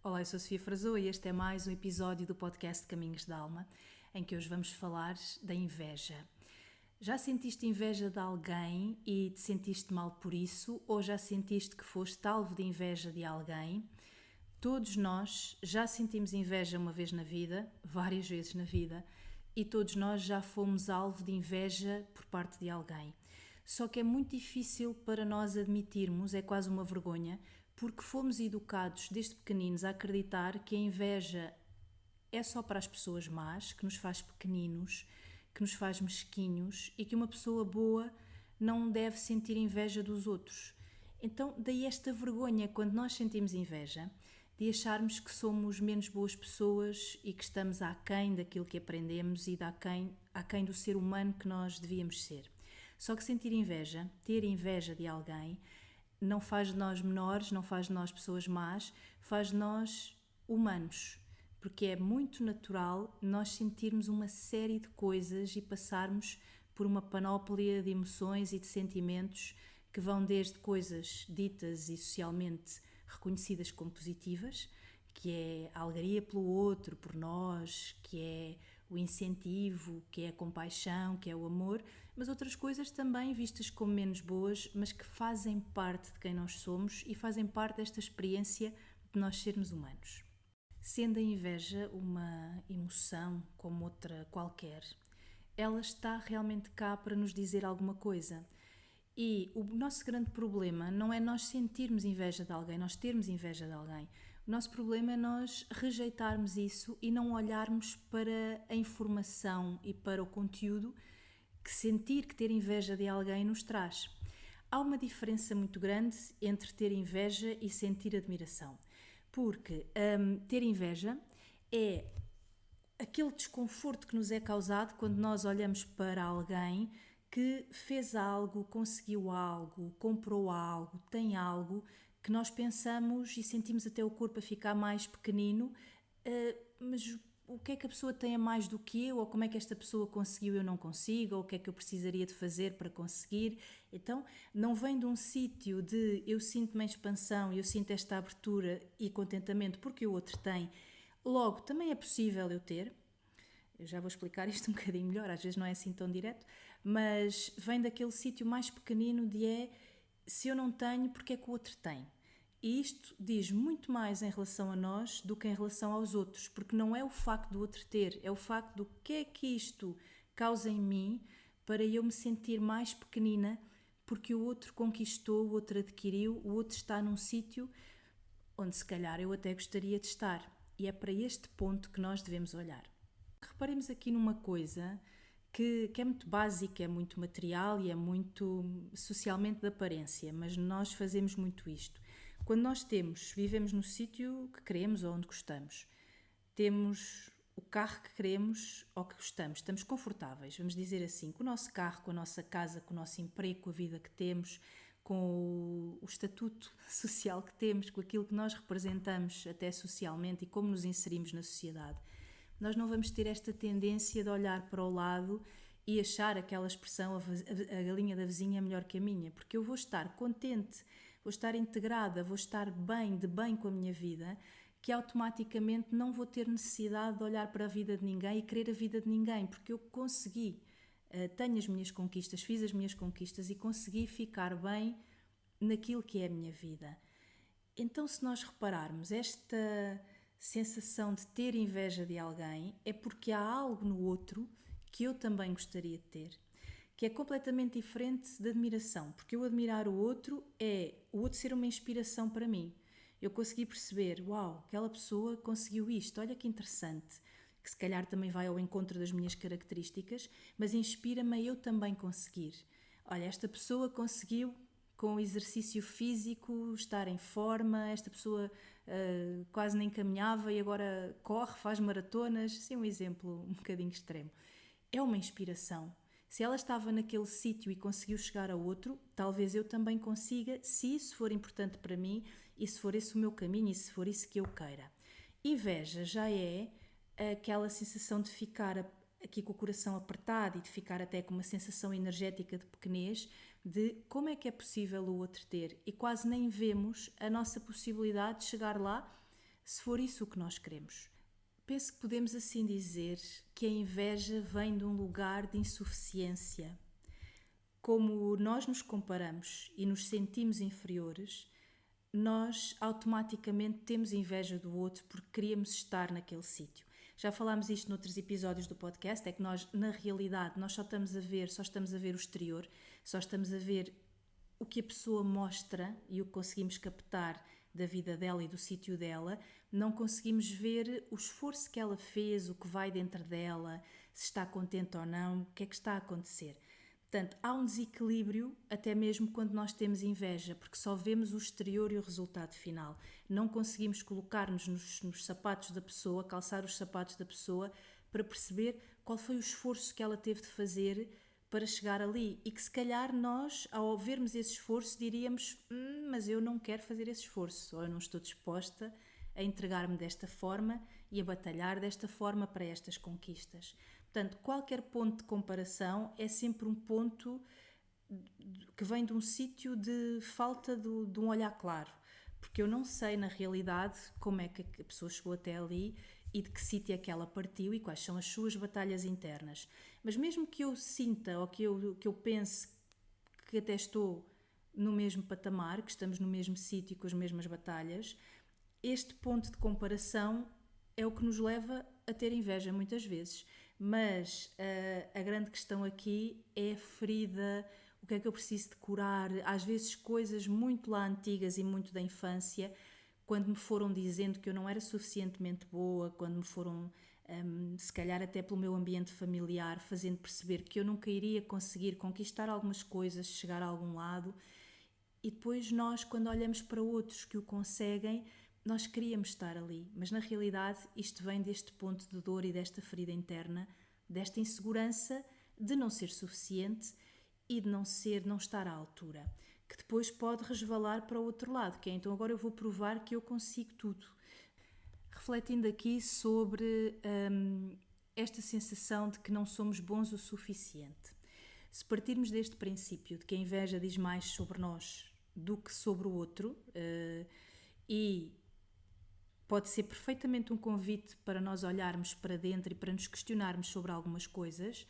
Olá, eu sou a Sofia Frazão e este é mais um episódio do podcast Caminhos da Alma, em que hoje vamos falar da inveja. Já sentiste inveja de alguém e te sentiste mal por isso? Ou já sentiste que foste alvo de inveja de alguém? Todos nós já sentimos inveja uma vez na vida, várias vezes na vida, e todos nós já fomos alvo de inveja por parte de alguém. Só que é muito difícil para nós admitirmos, é quase uma vergonha, porque fomos educados desde pequeninos a acreditar que a inveja é só para as pessoas más, que nos faz pequeninos, que nos faz mesquinhos e que uma pessoa boa não deve sentir inveja dos outros. Então, daí esta vergonha quando nós sentimos inveja, de acharmos que somos menos boas pessoas e que estamos aquém daquilo que aprendemos e aquém do ser humano que nós devíamos ser. Só que sentir inveja, ter inveja de alguém, não faz de nós menores, não faz de nós pessoas más, faz de nós humanos. Porque é muito natural nós sentirmos uma série de coisas e passarmos por uma panóplia de emoções e de sentimentos que vão desde coisas ditas e socialmente reconhecidas como positivas, que é a alegria pelo outro, por nós, que é o incentivo, que é a compaixão, que é o amor, mas outras coisas também vistas como menos boas, mas que fazem parte de quem nós somos e fazem parte desta experiência de nós sermos humanos. Sendo a inveja uma emoção como outra qualquer, ela está realmente cá para nos dizer alguma coisa. E o nosso grande problema não é nós sentirmos inveja de alguém, nós termos inveja de alguém. O nosso problema é nós rejeitarmos isso e não olharmos para a informação e para o conteúdo que sentir, que ter inveja de alguém nos traz. Há uma diferença muito grande entre ter inveja e sentir admiração. Porque ter inveja é aquele desconforto que nos é causado quando nós olhamos para alguém que fez algo, conseguiu algo, comprou algo, tem algo que nós pensamos e sentimos até o corpo a ficar mais pequenino, mas o que é que a pessoa tem a mais do que eu, ou como é que esta pessoa conseguiu e eu não consigo, ou o que é que eu precisaria de fazer para conseguir. Então não vem de um sítio de eu sinto-me em expansão, eu sinto esta abertura e contentamento porque o outro tem, logo também é possível eu ter. Eu já vou explicar isto um bocadinho melhor, às vezes não é assim tão direto, mas vem daquele sítio mais pequenino de se eu não tenho, porque é que o outro tem? E isto diz muito mais em relação a nós do que em relação aos outros, porque não é o facto do outro ter, é o facto do que é que isto causa em mim para eu me sentir mais pequenina, porque o outro conquistou, o outro adquiriu, o outro está num sítio onde se calhar eu até gostaria de estar. E é para este ponto que nós devemos olhar. Reparemos aqui numa coisa que é muito básica, é muito material e é muito socialmente de aparência, mas nós fazemos muito isto. Quando nós vivemos no sítio que queremos ou onde gostamos, temos o carro que queremos ou que gostamos, estamos confortáveis, vamos dizer assim, com o nosso carro, com a nossa casa, com o nosso emprego, com a vida que temos, com o estatuto social que temos, com aquilo que nós representamos até socialmente e como nos inserimos na sociedade. Nós não vamos ter esta tendência de olhar para o lado e achar aquela expressão a galinha da vizinha é melhor que a minha, porque eu vou estar contente, vou estar integrada, vou estar de bem com a minha vida, que automaticamente não vou ter necessidade de olhar para a vida de ninguém e querer a vida de ninguém, porque eu consegui, tenho as minhas conquistas, fiz as minhas conquistas e consegui ficar bem naquilo que é a minha vida. Então, se nós repararmos esta sensação de ter inveja de alguém, é porque há algo no outro que eu também gostaria de ter, que é completamente diferente de admiração, porque eu admirar o outro é o outro ser uma inspiração para mim. Eu consegui perceber, uau, aquela pessoa conseguiu isto, olha que interessante, que se calhar também vai ao encontro das minhas características, mas inspira-me a eu também conseguir. Olha, esta pessoa conseguiu com o exercício físico, estar em forma, esta pessoa quase nem caminhava e agora corre, faz maratonas, assim um exemplo um bocadinho extremo. É uma inspiração. Se ela estava naquele sítio e conseguiu chegar a outro, talvez eu também consiga, se isso for importante para mim e se for esse o meu caminho e se for isso que eu queira. Inveja já é aquela sensação de ficar aqui com o coração apertado e de ficar até com uma sensação energética de pequenez, de como é que é possível o outro ter, e quase nem vemos a nossa possibilidade de chegar lá se for isso o que nós queremos. Penso que podemos assim dizer que a inveja vem de um lugar de insuficiência. Como nós nos comparamos e nos sentimos inferiores, nós automaticamente temos inveja do outro porque queríamos estar naquele sítio. Já falámos isto noutros episódios do podcast, é que nós, na realidade, nós só estamos a ver o exterior, só estamos a ver o que a pessoa mostra e o que conseguimos captar da vida dela e do sítio dela, não conseguimos ver o esforço que ela fez, o que vai dentro dela, se está contente ou não, o que é que está a acontecer. Portanto, há um desequilíbrio até mesmo quando nós temos inveja, porque só vemos o exterior e o resultado final. Não conseguimos colocar-nos nos sapatos da pessoa, calçar os sapatos da pessoa, para perceber qual foi o esforço que ela teve de fazer para chegar ali. E que se calhar nós, ao vermos esse esforço, diríamos: mas eu não quero fazer esse esforço, ou eu não estou disposta a entregar-me desta forma e a batalhar desta forma para estas conquistas. Portanto, qualquer ponto de comparação é sempre um ponto que vem de um sítio de falta de um olhar claro, porque eu não sei na realidade como é que a pessoa chegou até ali e de que sítio é que ela partiu e quais são as suas batalhas internas. Mas mesmo que eu sinta ou que eu pense que até estou no mesmo patamar, que estamos no mesmo sítio com as mesmas batalhas, este ponto de comparação é o que nos leva a ter inveja muitas vezes. Mas a grande questão aqui é a ferida, o que é que eu preciso de curar, às vezes coisas muito lá antigas e muito da infância, quando me foram dizendo que eu não era suficientemente boa, quando me foram, se calhar até pelo meu ambiente familiar, fazendo perceber que eu nunca iria conseguir conquistar algumas coisas, chegar a algum lado. E depois nós, quando olhamos para outros que o conseguem, nós queríamos estar ali, mas na realidade isto vem deste ponto de dor e desta ferida interna, desta insegurança de não ser suficiente e de não estar à altura, que depois pode resvalar para o outro lado, que é então agora eu vou provar que eu consigo tudo. Refletindo aqui sobre esta sensação de que não somos bons o suficiente. Se partirmos deste princípio de que a inveja diz mais sobre nós do que sobre o outro, e pode ser perfeitamente um convite para nós olharmos para dentro e para nos questionarmos sobre algumas coisas.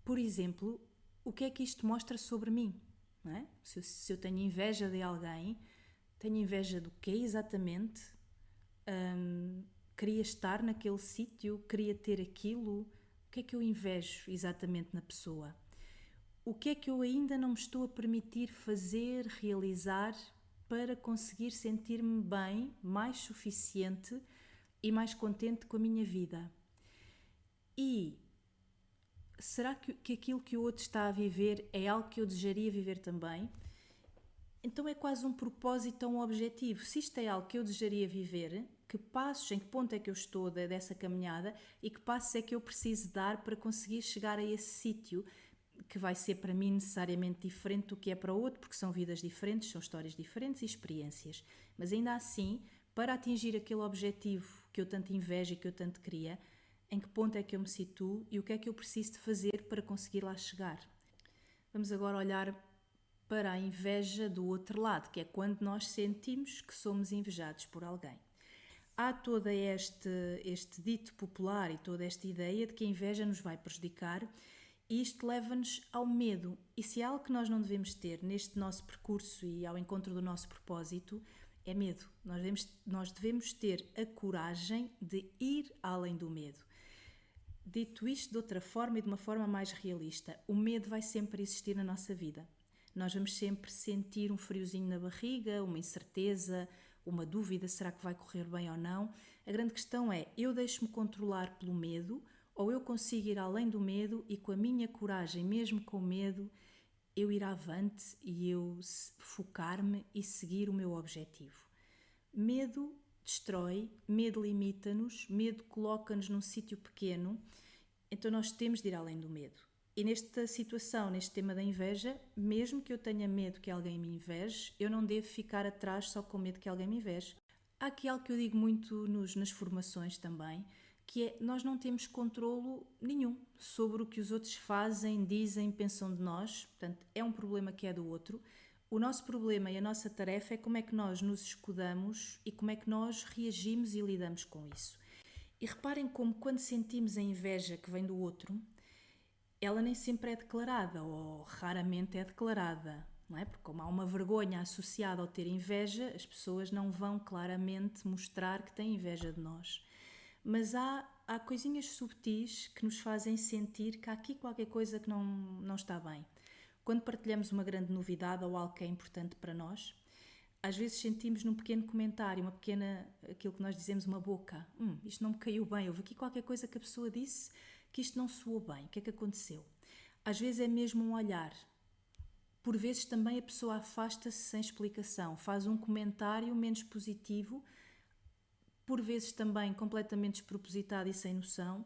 Por exemplo, o que é que isto mostra sobre mim? Não é? Se eu tenho inveja de alguém, tenho inveja do quê exatamente? Queria estar naquele sítio, queria ter aquilo. O que é que eu invejo exatamente na pessoa? O que é que eu ainda não me estou a permitir fazer, realizar, para conseguir sentir-me bem, mais suficiente e mais contente com a minha vida? E será que aquilo que o outro está a viver é algo que eu desejaria viver também? Então é quase um propósito, um objetivo. Se isto é algo que eu desejaria viver, que passos, em que ponto é que eu estou dessa caminhada e que passos é que eu preciso dar para conseguir chegar a esse sítio que vai ser para mim necessariamente diferente do que é para o outro, porque são vidas diferentes, são histórias diferentes e experiências. Mas ainda assim, para atingir aquele objetivo que eu tanto invejo e que eu tanto queria, em que ponto é que eu me situo e o que é que eu preciso de fazer para conseguir lá chegar? Vamos agora olhar para a inveja do outro lado, que é quando nós sentimos que somos invejados por alguém. Há todo este dito popular e toda esta ideia de que a inveja nos vai prejudicar. E isto leva-nos ao medo. E se há algo que nós não devemos ter neste nosso percurso e ao encontro do nosso propósito, é medo. Nós devemos ter a coragem de ir além do medo. Dito isto de outra forma e de uma forma mais realista, o medo vai sempre existir na nossa vida. Nós vamos sempre sentir um friozinho na barriga, uma incerteza, uma dúvida, será que vai correr bem ou não? A grande questão é, eu deixo-me controlar pelo medo, ou eu consigo ir além do medo e com a minha coragem, mesmo com medo, eu ir avante e eu focar-me e seguir o meu objetivo. Medo destrói, medo limita-nos, medo coloca-nos num sítio pequeno, então nós temos de ir além do medo. E nesta situação, neste tema da inveja, mesmo que eu tenha medo que alguém me inveje, eu não devo ficar atrás só com medo que alguém me inveje. Há aqui algo que eu digo muito nas formações também, que é, nós não temos controlo nenhum sobre o que os outros fazem, dizem, pensam de nós, portanto é um problema que é do outro. O nosso problema e a nossa tarefa é como é que nós nos escudamos e como é que nós reagimos e lidamos com isso. E reparem como quando sentimos a inveja que vem do outro, ela nem sempre é declarada ou raramente é declarada, não é? Porque como há uma vergonha associada ao ter inveja, as pessoas não vão claramente mostrar que têm inveja de nós. Mas há coisinhas subtis que nos fazem sentir que há aqui qualquer coisa que não está bem. Quando partilhamos uma grande novidade ou algo que é importante para nós, às vezes sentimos num pequeno comentário, aquilo que nós dizemos, uma boca. Isto não me caiu bem, houve aqui qualquer coisa que a pessoa disse que isto não soou bem. O que é que aconteceu? Às vezes é mesmo um olhar. Por vezes também a pessoa afasta-se sem explicação, faz um comentário menos positivo, por vezes também completamente despropositado e sem noção,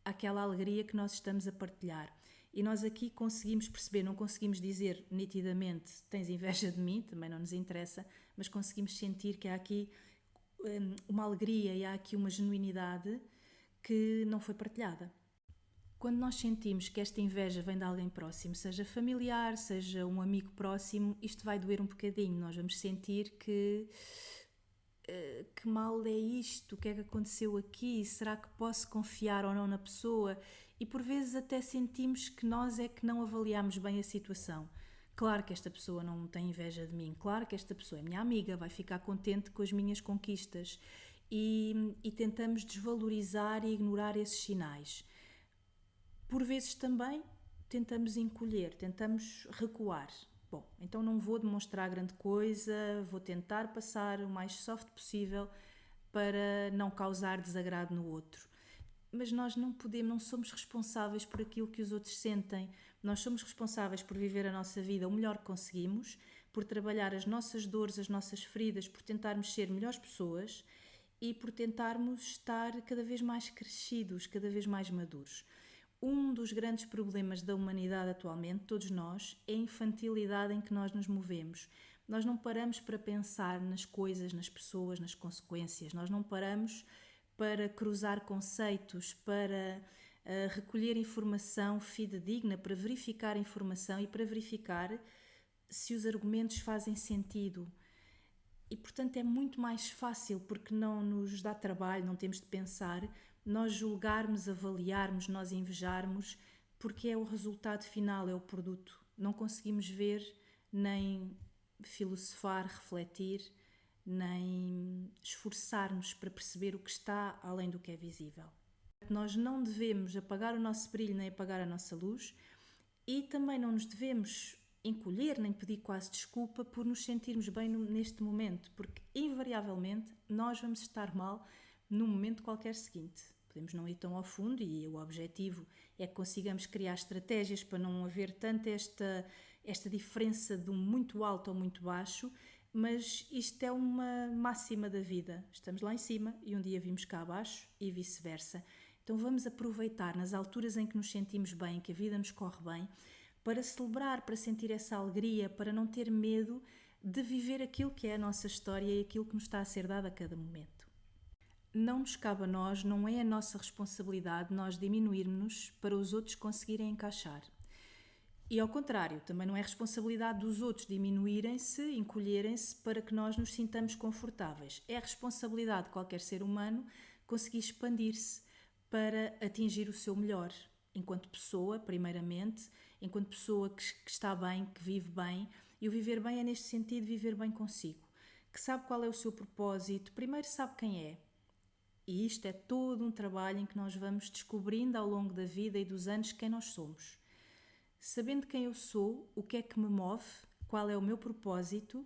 aquela alegria que nós estamos a partilhar. E nós aqui conseguimos perceber, não conseguimos dizer nitidamente tens inveja de mim, também não nos interessa, mas conseguimos sentir que há aqui uma alegria e há aqui uma genuinidade que não foi partilhada. Quando nós sentimos que esta inveja vem de alguém próximo, seja familiar, seja um amigo próximo, isto vai doer um bocadinho. Nós vamos sentir que mal é isto, o que é que aconteceu aqui, será que posso confiar ou não na pessoa? E por vezes até sentimos que nós é que não avaliamos bem a situação. Claro que esta pessoa não tem inveja de mim, claro que esta pessoa é minha amiga, vai ficar contente com as minhas conquistas. E tentamos desvalorizar e ignorar esses sinais. Por vezes também tentamos encolher, tentamos recuar. Bom, então não vou demonstrar grande coisa, vou tentar passar o mais soft possível para não causar desagrado no outro. Mas nós não somos responsáveis por aquilo que os outros sentem. Nós somos responsáveis por viver a nossa vida o melhor que conseguimos, por trabalhar as nossas dores, as nossas feridas, por tentarmos ser melhores pessoas e por tentarmos estar cada vez mais crescidos, cada vez mais maduros. Um dos grandes problemas da humanidade atualmente, todos nós, é a infantilidade em que nós nos movemos. Nós não paramos para pensar nas coisas, nas pessoas, nas consequências. Nós não paramos para cruzar conceitos, para recolher informação fidedigna, para verificar a informação e para verificar se os argumentos fazem sentido. E, portanto, é muito mais fácil, porque não nos dá trabalho, não temos de pensar, nós julgarmos, avaliarmos, nós invejarmos, porque é o resultado final, é o produto. Não conseguimos ver, nem filosofar, refletir, nem esforçar-nos para perceber o que está além do que é visível. Nós não devemos apagar o nosso brilho nem apagar a nossa luz e também não nos devemos encolher nem pedir quase desculpa por nos sentirmos bem neste momento, porque invariavelmente nós vamos estar mal no momento qualquer seguinte. Podemos não ir tão ao fundo e o objetivo é que consigamos criar estratégias para não haver tanta esta diferença de um muito alto ou muito baixo, mas isto é uma máxima da vida. Estamos lá em cima e um dia vimos cá abaixo e vice-versa. Então vamos aproveitar nas alturas em que nos sentimos bem, que a vida nos corre bem, para celebrar, para sentir essa alegria, para não ter medo de viver aquilo que é a nossa história e aquilo que nos está a ser dado a cada momento. Não nos cabe a nós, não é a nossa responsabilidade nós diminuirmos-nos para os outros conseguirem encaixar. E ao contrário, também não é responsabilidade dos outros diminuírem-se, encolherem-se para que nós nos sintamos confortáveis. É a responsabilidade de qualquer ser humano conseguir expandir-se para atingir o seu melhor. Enquanto pessoa, primeiramente, enquanto pessoa que está bem, que vive bem. E o viver bem é neste sentido, viver bem consigo. Que sabe qual é o seu propósito, primeiro sabe quem é. E isto é todo um trabalho em que nós vamos descobrindo ao longo da vida e dos anos quem nós somos. Sabendo quem eu sou, o que é que me move, qual é o meu propósito,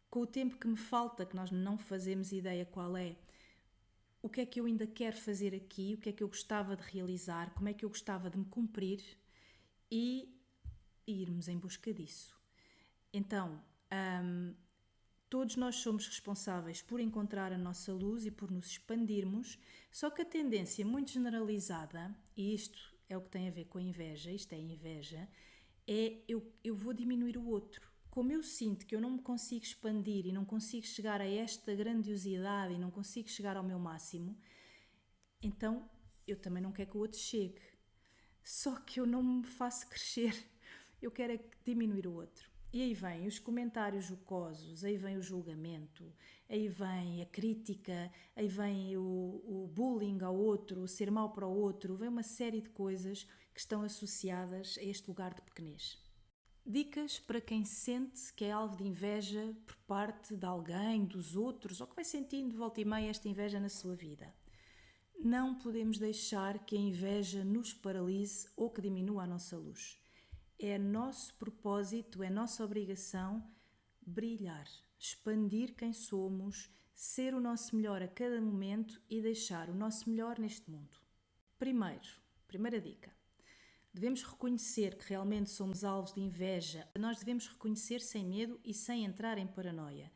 com o tempo que me falta, que nós não fazemos ideia qual é, o que é que eu ainda quero fazer aqui, o que é que eu gostava de realizar, como é que eu gostava de me cumprir e irmos em busca disso. Então, todos nós somos responsáveis por encontrar a nossa luz e por nos expandirmos, só que a tendência muito generalizada, e isto é o que tem a ver com a inveja, isto é a inveja, é eu vou diminuir o outro. Como eu sinto que eu não me consigo expandir e não consigo chegar a esta grandiosidade e não consigo chegar ao meu máximo, então eu também não quero que o outro chegue. Só que eu não me faço crescer, eu quero é diminuir o outro. E aí vem os comentários jocosos, aí vem o julgamento, aí vem a crítica, aí vem o bullying ao outro, o ser mau para o outro, vem uma série de coisas que estão associadas a este lugar de pequenez. Dicas para quem sente que é alvo de inveja por parte de alguém, dos outros, ou que vai sentindo de volta e meia esta inveja na sua vida. Não podemos deixar que a inveja nos paralise ou que diminua a nossa luz. É nosso propósito, é nossa obrigação brilhar, expandir quem somos, ser o nosso melhor a cada momento e deixar o nosso melhor neste mundo. Primeira dica. Devemos reconhecer que realmente somos alvos de inveja. Nós devemos reconhecer sem medo e sem entrar em paranoia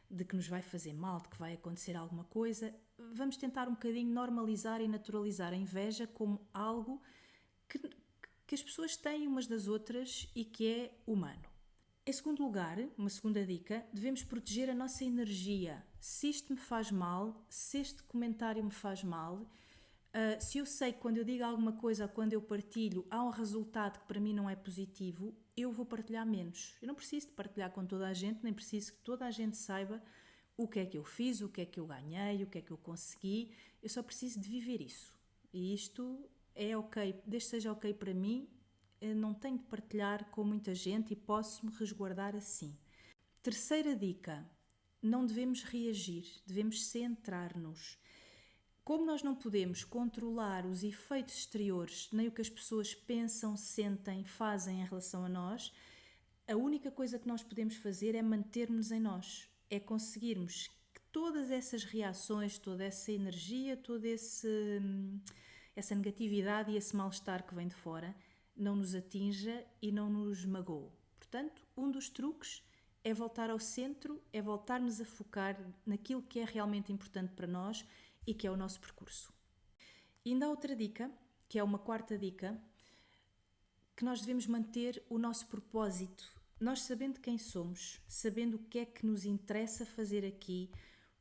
de que nos vai fazer mal, de que vai acontecer alguma coisa. Vamos tentar um bocadinho normalizar e naturalizar a inveja como algo que as pessoas têm umas das outras e que é humano. Em segundo lugar, uma segunda dica, devemos proteger a nossa energia. Se isto me faz mal, se este comentário me faz mal, se eu sei que quando eu digo alguma coisa, quando eu partilho, há um resultado que para mim não é positivo, eu vou partilhar menos. Eu não preciso de partilhar com toda a gente, nem preciso que toda a gente saiba o que é que eu fiz, o que é que eu ganhei, o que é que eu consegui. Eu só preciso de viver isso. E isto é ok, desde que seja ok para mim, não tenho de partilhar com muita gente e posso-me resguardar assim. Terceira dica, não devemos reagir, devemos centrar-nos. Como nós não podemos controlar os efeitos exteriores, nem o que as pessoas pensam, sentem, fazem em relação a nós, a única coisa que nós podemos fazer é manter-nos em nós, é conseguirmos que todas essas reações, toda essa energia, toda essa negatividade e esse mal-estar que vem de fora não nos atinja e não nos magoe. Portanto, um dos truques é voltar ao centro, é voltarmos a focar naquilo que é realmente importante para nós e que é o nosso percurso. E ainda há outra dica, que é uma quarta dica, que nós devemos manter o nosso propósito. Nós sabendo quem somos, sabendo o que é que nos interessa fazer aqui,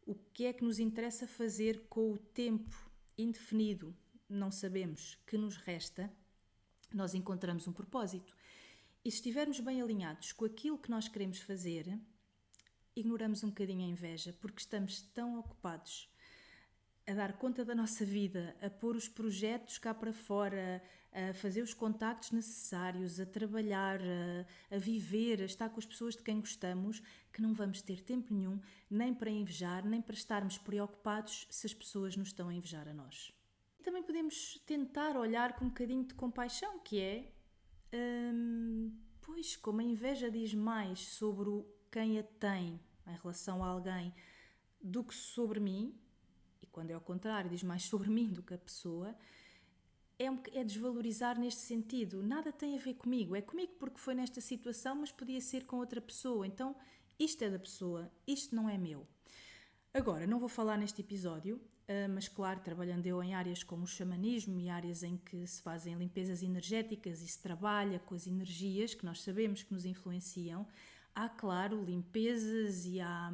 o que é que nos interessa fazer com o tempo indefinido, não sabemos, que nos resta, nós encontramos um propósito. E se estivermos bem alinhados com aquilo que nós queremos fazer, ignoramos um bocadinho a inveja, porque estamos tão ocupados a dar conta da nossa vida, a pôr os projetos cá para fora, a fazer os contactos necessários, a trabalhar, a viver, a estar com as pessoas de quem gostamos, que não vamos ter tempo nenhum nem para invejar, nem para estarmos preocupados se as pessoas nos estão a invejar a nós. E também podemos tentar olhar com um bocadinho de compaixão, que é, pois, como a inveja diz mais sobre quem a tem em relação a alguém do que sobre mim, e quando é ao contrário, diz mais sobre mim do que a pessoa, é desvalorizar neste sentido. Nada tem a ver comigo. É comigo porque foi nesta situação, mas podia ser com outra pessoa. Então, isto é da pessoa, isto não é meu. Agora, não vou falar neste episódio, mas claro, trabalhando eu em áreas como o xamanismo e áreas em que se fazem limpezas energéticas e se trabalha com as energias que nós sabemos que nos influenciam, há, claro, limpezas e há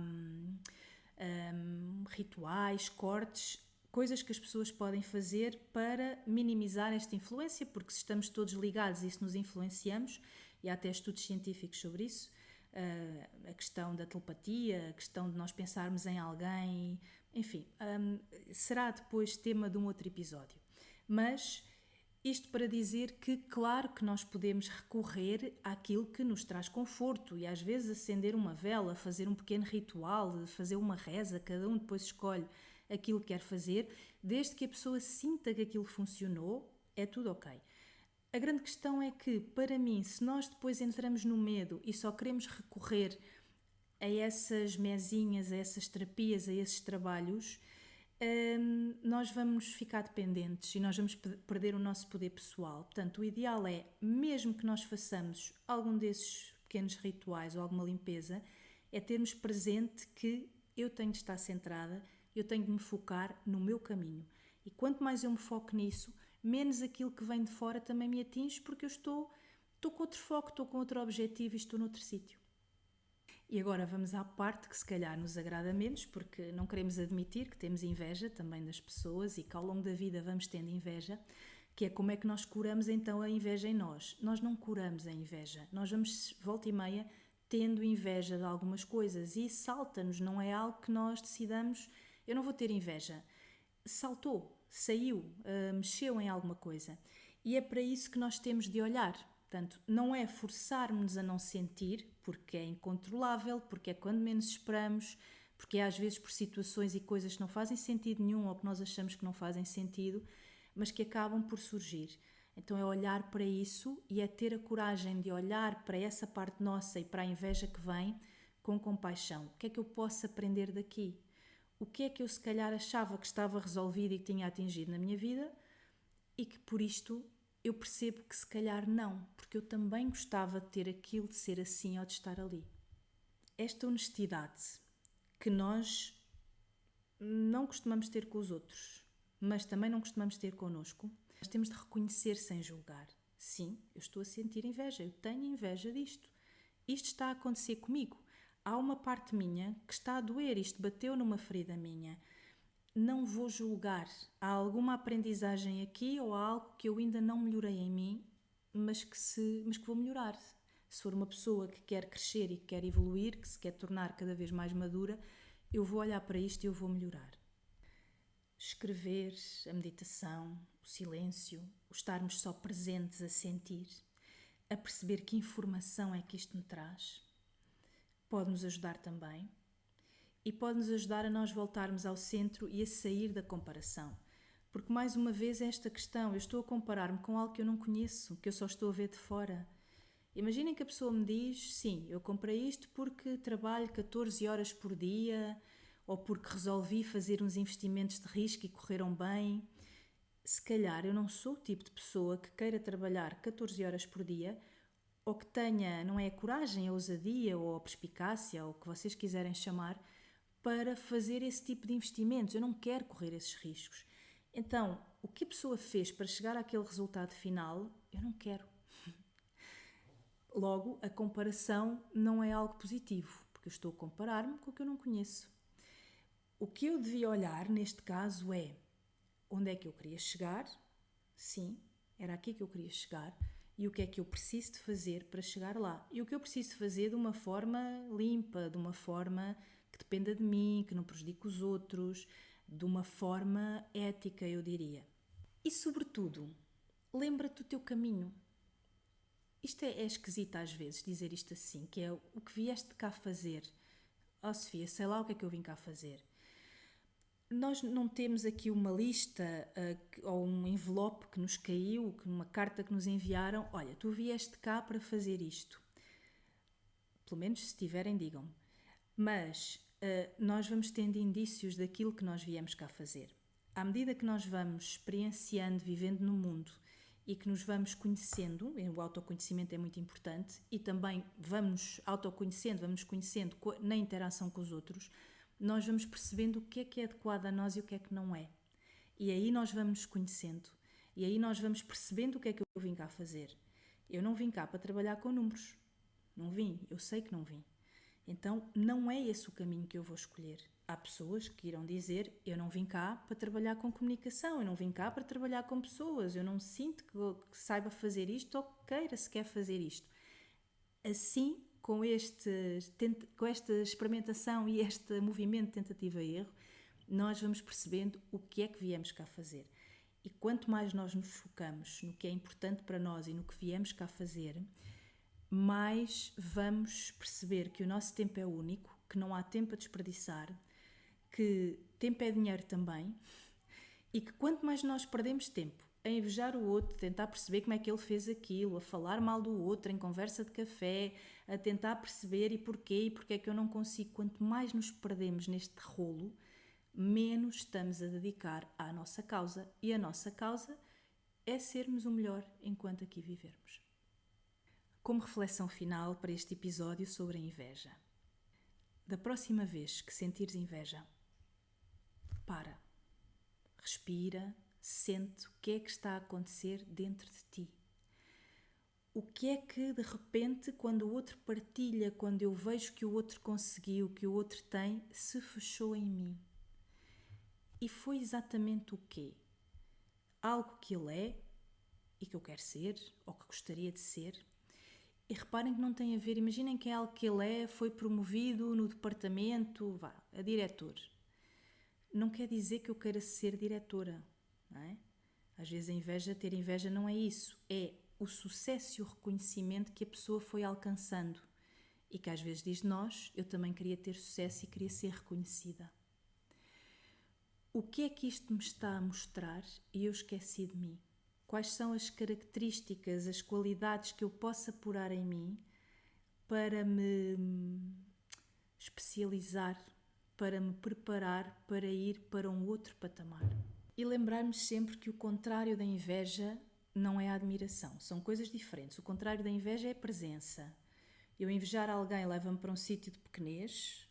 rituais, cortes, coisas que as pessoas podem fazer para minimizar esta influência, porque se estamos todos ligados e se nos influenciamos, e há até estudos científicos sobre isso, a questão da telepatia, a questão de nós pensarmos em alguém, enfim, será depois tema de um outro episódio. Mas isto para dizer que, claro que nós podemos recorrer àquilo que nos traz conforto e às vezes acender uma vela, fazer um pequeno ritual, fazer uma reza, cada um depois escolhe aquilo que quer fazer, desde que a pessoa sinta que aquilo funcionou, é tudo ok. A grande questão é que, para mim, se nós depois entramos no medo e só queremos recorrer a essas mesinhas, a essas terapias, a esses trabalhos, nós vamos ficar dependentes e nós vamos perder o nosso poder pessoal. Portanto, o ideal é, mesmo que nós façamos algum desses pequenos rituais ou alguma limpeza, é termos presente que eu tenho de estar centrada, eu tenho de me focar no meu caminho. E quanto mais eu me foco nisso, menos aquilo que vem de fora também me atinge, porque eu estou com outro foco, estou com outro objetivo e estou noutro sítio. E agora vamos à parte que se calhar nos agrada menos, porque não queremos admitir que temos inveja também das pessoas e que ao longo da vida vamos tendo inveja, que é como é que nós curamos então a inveja em nós. Nós não curamos a inveja, nós vamos volta e meia tendo inveja de algumas coisas e salta-nos, não é algo que nós decidamos, eu não vou ter inveja. Saltou, saiu, mexeu em alguma coisa. E é para isso que nós temos de olhar. Portanto, não é forçarmos a não sentir, porque é incontrolável, porque é quando menos esperamos, porque é às vezes por situações e coisas que não fazem sentido nenhum ou que nós achamos que não fazem sentido, mas que acabam por surgir. Então é olhar para isso e é ter a coragem de olhar para essa parte nossa e para a inveja que vem com compaixão. O que é que eu posso aprender daqui? O que é que eu se calhar achava que estava resolvido e que tinha atingido na minha vida e que por isto eu percebo que se calhar não, porque eu também gostava de ter aquilo, de ser assim ou de estar ali. Esta honestidade que nós não costumamos ter com os outros, mas também não costumamos ter connosco, nós temos de reconhecer sem julgar. Sim, eu estou a sentir inveja, eu tenho inveja disto. Isto está a acontecer comigo. Há uma parte minha que está a doer, isto bateu numa ferida minha. Não vou julgar. Há alguma aprendizagem aqui ou há algo que eu ainda não melhorei em mim, mas que vou melhorar. Se for uma pessoa que quer crescer e que quer evoluir, que se quer tornar cada vez mais madura, eu vou olhar para isto e eu vou melhorar. Escrever, a meditação, o silêncio, o estarmos só presentes a sentir, a perceber que informação é que isto me traz, pode-nos ajudar também e pode-nos ajudar a nós voltarmos ao centro e a sair da comparação. Porque mais uma vez é esta questão, eu estou a comparar-me com algo que eu não conheço, que eu só estou a ver de fora. Imaginem que a pessoa me diz, sim, eu comprei isto porque trabalho 14 horas por dia ou porque resolvi fazer uns investimentos de risco e correram bem. Se calhar eu não sou o tipo de pessoa que queira trabalhar 14 horas por dia ou que tenha, não é a coragem, a ousadia ou a perspicácia ou o que vocês quiserem chamar para fazer esse tipo de investimentos. Eu não quero correr esses riscos. Então, o que a pessoa fez para chegar àquele resultado final, eu não quero. Logo, a comparação não é algo positivo, porque eu estou a comparar-me com o que eu não conheço. O que eu devia olhar, neste caso, é onde é que eu queria chegar? Sim, era aqui que eu queria chegar. E o que é que eu preciso de fazer para chegar lá? E o que eu preciso de fazer de uma forma limpa, de uma forma que dependa de mim, que não prejudique os outros, de uma forma ética, eu diria. E, sobretudo, lembra-te do teu caminho. Isto é esquisito às vezes, dizer isto assim, que é o que vieste cá fazer. Oh Sofia, sei lá o que é que eu vim cá fazer. Nós não temos aqui uma lista ou um envelope que nos caiu, uma carta que nos enviaram. Olha, tu vieste cá para fazer isto. Pelo menos se tiverem, digam-me. Mas nós vamos tendo indícios daquilo que nós viemos cá fazer. À medida que nós vamos experienciando, vivendo no mundo e que nos vamos conhecendo, o autoconhecimento é muito importante, e também vamos autoconhecendo, vamos conhecendo na interação com os outros, nós vamos percebendo o que é adequado a nós e o que é que não é. E aí nós vamos nos conhecendo. E aí nós vamos percebendo o que é que eu vim cá fazer. Eu não vim cá para trabalhar com números. Não vim, eu sei que não vim. Então não é esse o caminho que eu vou escolher. Há pessoas que irão dizer, eu não vim cá para trabalhar com comunicação, eu não vim cá para trabalhar com pessoas, eu não sinto que saiba fazer isto ou que queira sequer fazer isto. Assim, com esta experimentação e este movimento de tentativa e erro, nós vamos percebendo o que é que viemos cá fazer. E quanto mais nós nos focamos no que é importante para nós e no que viemos cá fazer, mais vamos perceber que o nosso tempo é único, que não há tempo a desperdiçar, que tempo é dinheiro também, e que quanto mais nós perdemos tempo a invejar o outro, tentar perceber como é que ele fez aquilo, a falar mal do outro em conversa de café, a tentar perceber e porque é que eu não consigo. Quanto mais nos perdemos neste rolo, menos estamos a dedicar à nossa causa. E a nossa causa é sermos o melhor enquanto aqui vivermos. Como reflexão final para este episódio sobre a inveja. Da próxima vez que sentires inveja, para, respira, sente o que é que está a acontecer dentro de ti. O que é que de repente, quando o outro partilha, quando eu vejo que o outro conseguiu, que o outro tem, se fechou em mim? E foi exatamente o quê? Algo que ele é e que eu quero ser, ou que gostaria de ser, E reparem que não tem a ver, imaginem que é algo que ele foi promovido no departamento, a diretor. Não quer dizer que eu queira ser diretora, não é? Às vezes ter inveja não é isso, é o sucesso e o reconhecimento que a pessoa foi alcançando. E que às vezes diz nós, eu também queria ter sucesso e queria ser reconhecida. O que é que isto me está a mostrar e eu esqueci de mim? Quais são as características, as qualidades que eu posso apurar em mim para me especializar, para me preparar para ir para um outro patamar? E lembrar-me sempre que o contrário da inveja não é a admiração, são coisas diferentes. O contrário da inveja é a presença. Eu invejar alguém leva-me para um sítio de pequenez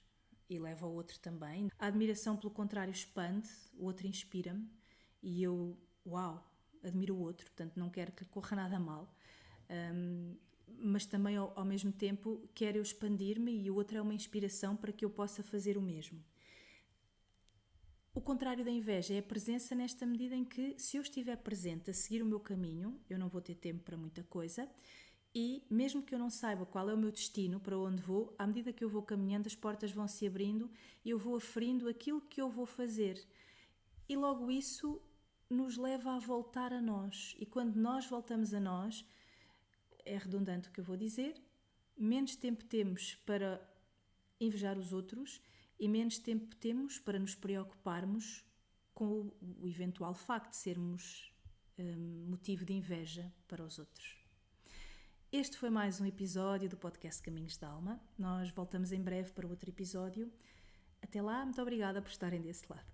e leva ao outro também. A admiração, pelo contrário, expande, o outro inspira-me e eu, admiro o outro, portanto não quero que lhe corra nada mal, mas também ao mesmo tempo quero eu expandir-me e o outro é uma inspiração para que eu possa fazer o mesmo. O contrário da inveja é a presença nesta medida em que, se eu estiver presente a seguir o meu caminho, eu não vou ter tempo para muita coisa e, mesmo que eu não saiba qual é o meu destino, para onde vou, à medida que eu vou caminhando, as portas vão se abrindo e eu vou aferindo aquilo que eu vou fazer. E logo isso nos leva a voltar a nós. E quando nós voltamos a nós, é redundante o que eu vou dizer, menos tempo temos para invejar os outros e menos tempo temos para nos preocuparmos com o eventual facto de sermos motivo de inveja para os outros. Este foi mais um episódio do podcast Caminhos da Alma. Nós voltamos em breve para outro episódio. Até lá, muito obrigada por estarem desse lado.